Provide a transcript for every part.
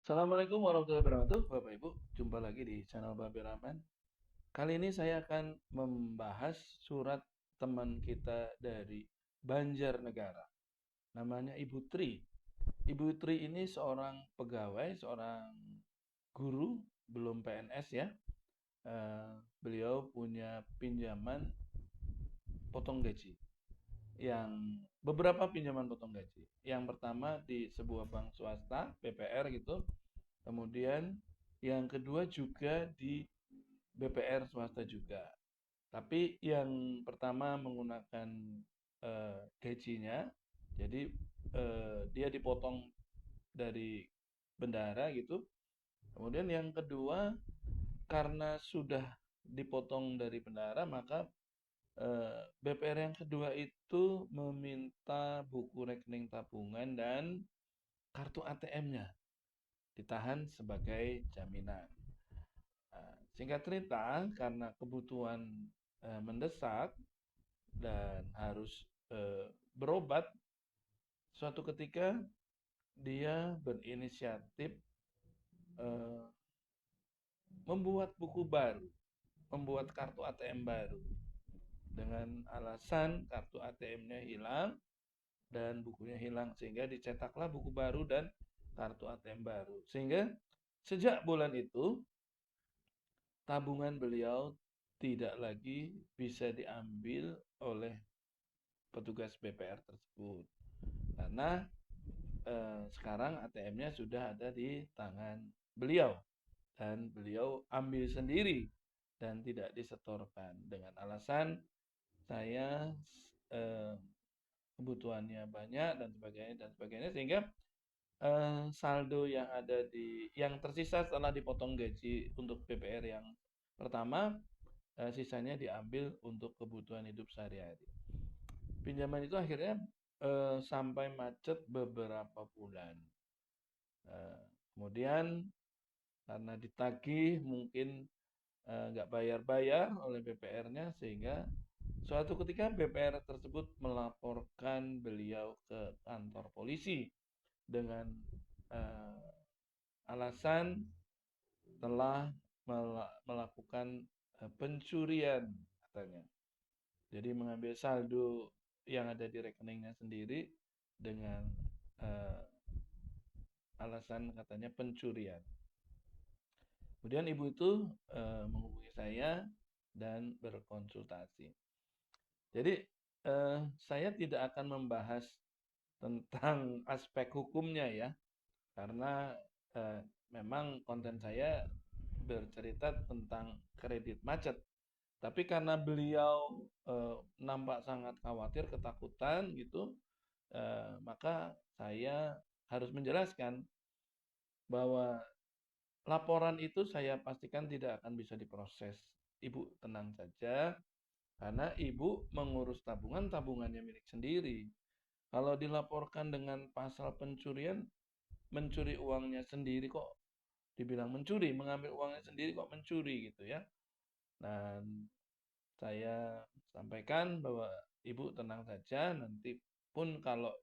Assalamualaikum warahmatullahi wabarakatuh, Bapak Ibu. Jumpa lagi di channel Babe Rahman. Kali ini saya akan membahas surat teman kita dari Banjarnegara. Namanya Ibu Tri. Ibu Tri ini seorang pegawai, seorang guru, belum PNS ya. Beliau punya pinjaman potong gaji. Yang beberapa pinjaman potong gaji. Yang pertama di sebuah bank swasta, BPR gitu. Kemudian yang kedua juga di BPR swasta juga. Tapi yang pertama menggunakan gajinya, jadi dia dipotong dari bendara gitu. Kemudian yang kedua, karena sudah dipotong dari bendara, maka BPR yang kedua itu meminta buku rekening tabungan dan kartu ATM-nya ditahan sebagai jaminan. Singkat cerita, karena kebutuhan mendesak dan harus berobat, suatu ketika dia berinisiatif eh, membuat buku baru, membuat kartu ATM baru dengan alasan kartu ATM-nya hilang dan bukunya hilang sehingga dicetaklah buku baru dan kartu ATM baru. Sehingga sejak bulan itu tabungan beliau tidak lagi bisa diambil oleh petugas BPR tersebut karena sekarang ATM-nya sudah ada di tangan beliau dan beliau ambil sendiri dan tidak disetorkan dengan alasan saya eh, kebutuhannya banyak dan sebagainya sehingga saldo yang ada di yang tersisa setelah dipotong gaji untuk BPR yang pertama sisanya diambil untuk kebutuhan hidup sehari-hari. Pinjaman itu akhirnya sampai macet beberapa bulan. Kemudian karena ditagih mungkin nggak bayar-bayar oleh BPR-nya sehingga suatu ketika BPR tersebut melaporkan beliau ke kantor polisi dengan eh, alasan telah melakukan pencurian katanya. Jadi mengambil saldo yang ada di rekeningnya sendiri dengan eh, alasan katanya pencurian. Kemudian ibu itu menghubungi saya dan berkonsultasi. Jadi saya tidak akan membahas tentang aspek hukumnya ya, karena eh, memang konten saya bercerita tentang kredit macet. Tapi karena beliau nampak sangat khawatir, ketakutan gitu, maka saya harus menjelaskan bahwa laporan itu saya pastikan tidak akan bisa diproses. Ibu tenang saja, karena ibu mengurus tabungan, tabungannya milik sendiri. Kalau dilaporkan dengan pasal pencurian, mencuri uangnya sendiri kok dibilang mencuri, mengambil uangnya sendiri kok mencuri gitu ya. Dan saya sampaikan bahwa ibu tenang saja, nanti pun kalau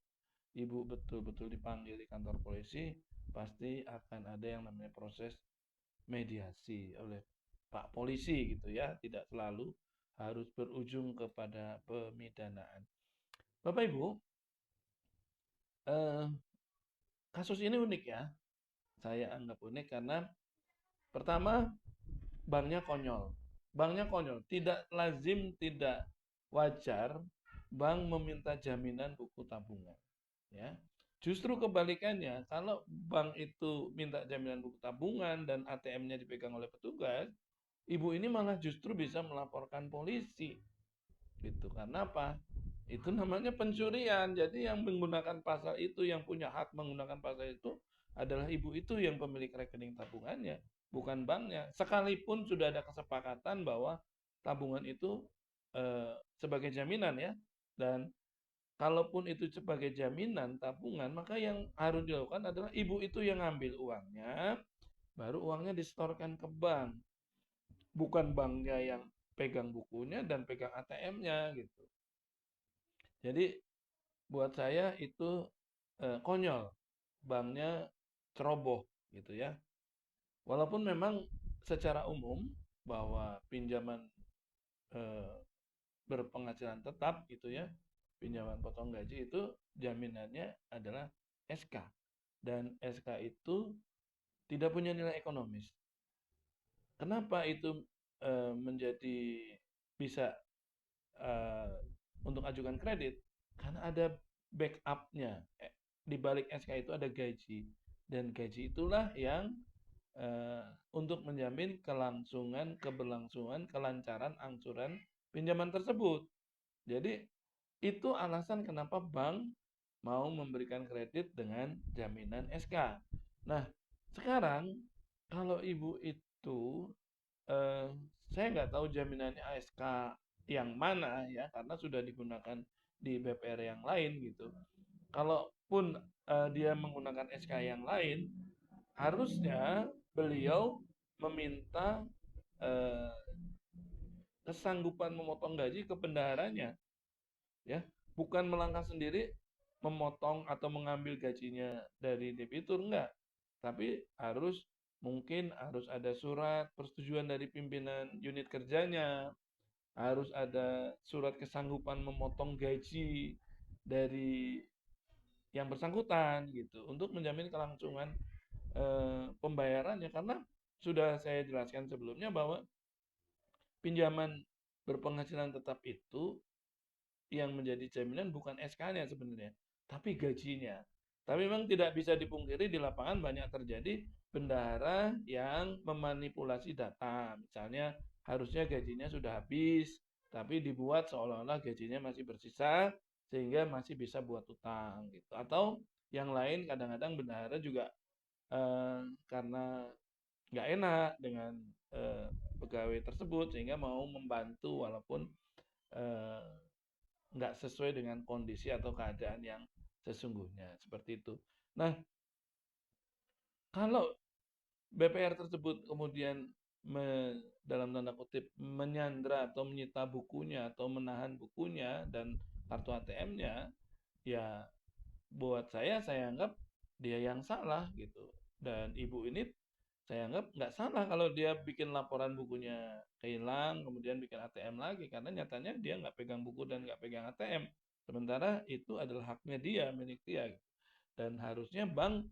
ibu betul-betul dipanggil di kantor polisi, pasti akan ada yang namanya proses mediasi oleh Pak Polisi gitu ya, tidak selalu harus berujung kepada pemidanaan. Bapak Ibu, eh, kasus ini unik ya. Saya anggap unik karena pertama banknya konyol. Banknya konyol, tidak lazim, tidak wajar bank meminta jaminan buku tabungan. Ya, justru kebalikannya, kalau bank itu minta jaminan buku tabungan dan ATM-nya dipegang oleh petugas, ibu ini malah justru bisa melaporkan polisi. Gitu. Karena apa? Itu namanya pencurian. Jadi yang menggunakan pasal itu, yang punya hak menggunakan pasal itu adalah ibu itu yang pemilik rekening tabungannya, bukan banknya. Sekalipun sudah ada kesepakatan bahwa tabungan itu sebagai jaminan ya. Dan kalaupun itu sebagai jaminan tabungan, maka yang harus dilakukan adalah ibu itu yang ngambil uangnya, baru uangnya disetorkan ke bank, bukan banknya yang pegang bukunya dan pegang ATM-nya gitu. Jadi buat saya itu konyol, banknya ceroboh gitu ya. Walaupun memang secara umum bahwa pinjaman eh, berpenghasilan tetap gitu ya, pinjaman potong gaji itu jaminannya adalah SK, dan SK itu tidak punya nilai ekonomis. Kenapa itu menjadi bisa eh, untuk ajukan kredit? Karena ada backupnya. Di balik SK itu ada gaji, dan gaji itulah yang untuk menjamin kelangsungan, keberlangsungan, kelancaran angsuran pinjaman tersebut. Jadi itu alasan kenapa bank mau memberikan kredit dengan jaminan SK. Nah, sekarang kalau ibu itu, eh, saya nggak tahu jaminannya ASK yang mana ya, karena sudah digunakan di BPR yang lain gitu. Kalaupun dia menggunakan SK yang lain, harusnya beliau meminta eh, kesanggupan memotong gaji ke bendaharanya, ya, bukan melangkah sendiri memotong atau mengambil gajinya dari debitur, enggak, tapi mungkin harus ada surat persetujuan dari pimpinan unit kerjanya, harus ada surat kesanggupan memotong gaji dari yang bersangkutan gitu untuk menjamin kelangsungan pembayarannya, karena sudah saya jelaskan sebelumnya bahwa pinjaman berpenghasilan tetap itu yang menjadi jaminan bukan SK-nya sebenarnya, tapi gajinya. Tapi memang tidak bisa dipungkiri di lapangan banyak terjadi bendahara yang memanipulasi data. Misalnya harusnya gajinya sudah habis, tapi dibuat seolah-olah gajinya masih bersisa sehingga masih bisa buat utang gitu. Atau yang lain kadang-kadang bendahara juga karena nggak enak dengan pegawai tersebut sehingga mau membantu walaupun eh, nggak sesuai dengan kondisi atau keadaan yang sesungguhnya seperti itu. Nah, kalau BPR tersebut kemudian dalam tanda kutip menyandra atau menyita bukunya atau menahan bukunya dan kartu ATM-nya, ya buat saya anggap dia yang salah gitu. Dan ibu ini saya anggap nggak salah kalau dia bikin laporan bukunya hilang, kemudian bikin ATM lagi, karena nyatanya dia nggak pegang buku dan nggak pegang ATM. Sementara itu adalah haknya dia, milik dia. Dan harusnya bank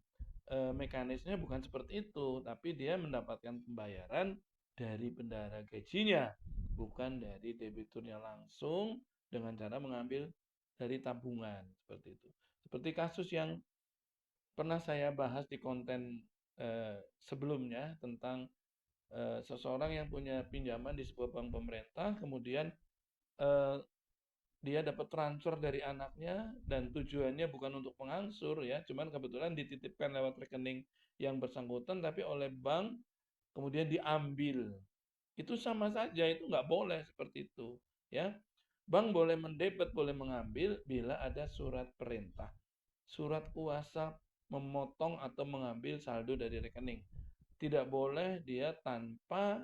mekanismenya bukan seperti itu, tapi dia mendapatkan pembayaran dari bendahara gajinya, bukan dari debiturnya langsung dengan cara mengambil dari tabungan seperti itu. Seperti kasus yang pernah saya bahas di konten sebelumnya tentang seseorang yang punya pinjaman di sebuah bank pemerintah, kemudian eh, dia dapat transfer dari anaknya dan tujuannya bukan untuk mengangsur ya, cuman kebetulan dititipkan lewat rekening yang bersangkutan, tapi oleh bank kemudian diambil. Itu sama saja, itu nggak boleh seperti itu ya. Bank boleh mendebet, boleh mengambil bila ada surat perintah, surat kuasa memotong atau mengambil saldo dari rekening. Tidak boleh dia tanpa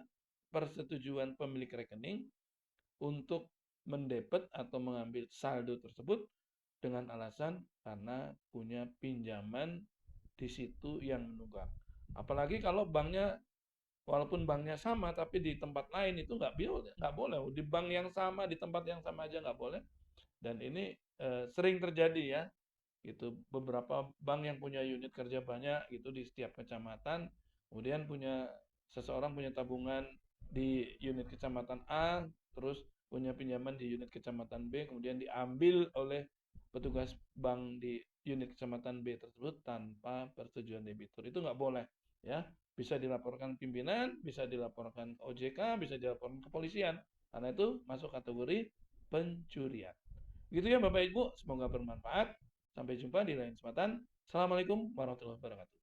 persetujuan pemilik rekening untuk mendebet atau mengambil saldo tersebut dengan alasan karena punya pinjaman di situ yang menunggak. Apalagi kalau banknya, walaupun banknya sama tapi di tempat lain, itu nggak boleh. Di bank yang sama, di tempat yang sama aja nggak boleh. Dan ini sering terjadi ya, gitu. Beberapa bank yang punya unit kerja banyak gitu di setiap kecamatan, kemudian seseorang punya tabungan di unit kecamatan A, terus punya pinjaman di unit kecamatan B, kemudian diambil oleh petugas bank di unit kecamatan B tersebut tanpa persetujuan debitur. Itu nggak boleh ya. Bisa dilaporkan pimpinan, bisa dilaporkan OJK, bisa dilaporkan kepolisian. Karena itu masuk kategori pencurian. Gitu ya Bapak Ibu, semoga bermanfaat. Sampai jumpa di lain kesempatan. Assalamualaikum warahmatullahi wabarakatuh.